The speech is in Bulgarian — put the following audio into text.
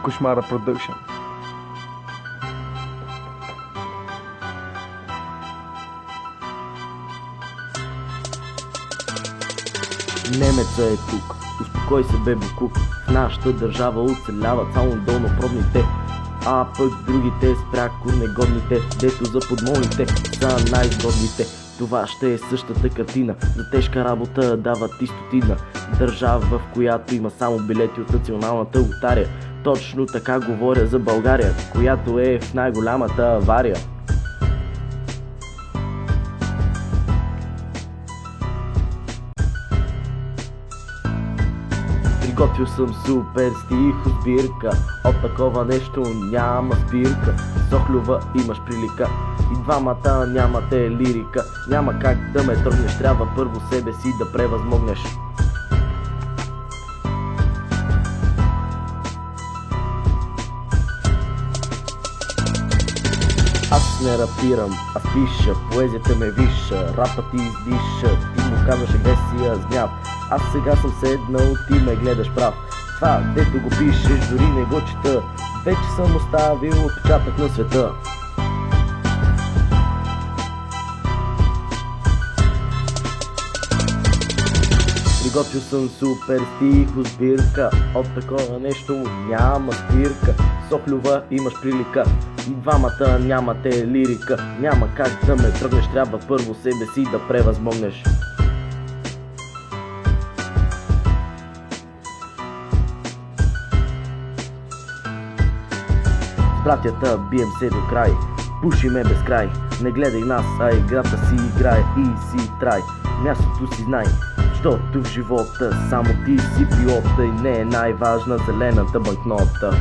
Кошмара Продъкшн. Немеца е тук, успокой се бе Букук. В нашата държава оцеляват само долнопробните, а пък другите спряко негодните, дето за подмолните са най-изгодните. Това ще е същата картина, за тежка работа дават и стотина. Държава, в която има само билети от националната лотария. Точно така говоря за България, която е в най-голямата авария. Приготвил съм супер стихо сбирка, от такова нещо няма спирка. Сохлюва имаш прилика и двамата нямате лирика. Няма как да ме тръгнеш, трябва първо себе си да превъзмогнеш. Аз не рапирам, аз пиша, поезията ме виша, рапът ти издиша, ти му казваш агресия с гняв. Аз сега съм седнал, ти ме гледаш прав. Това, дето го пишеш, дори не го чета. Вече съм оставил отпечатък на света. Приготвил съм супер стихо сбирка, от такова нещо няма спирка. Сохлюва имаш прилика и двамата нямате лирика. Няма как да ме тръгнеш, трябва първо себе си да превъзмогнеш. С братята бием се до край, пушиме без край. Не гледай нас, а играта си играй и си трай. Мястото си знай, защото в живота само ти си пилота и не е най-важна зелената банкнота.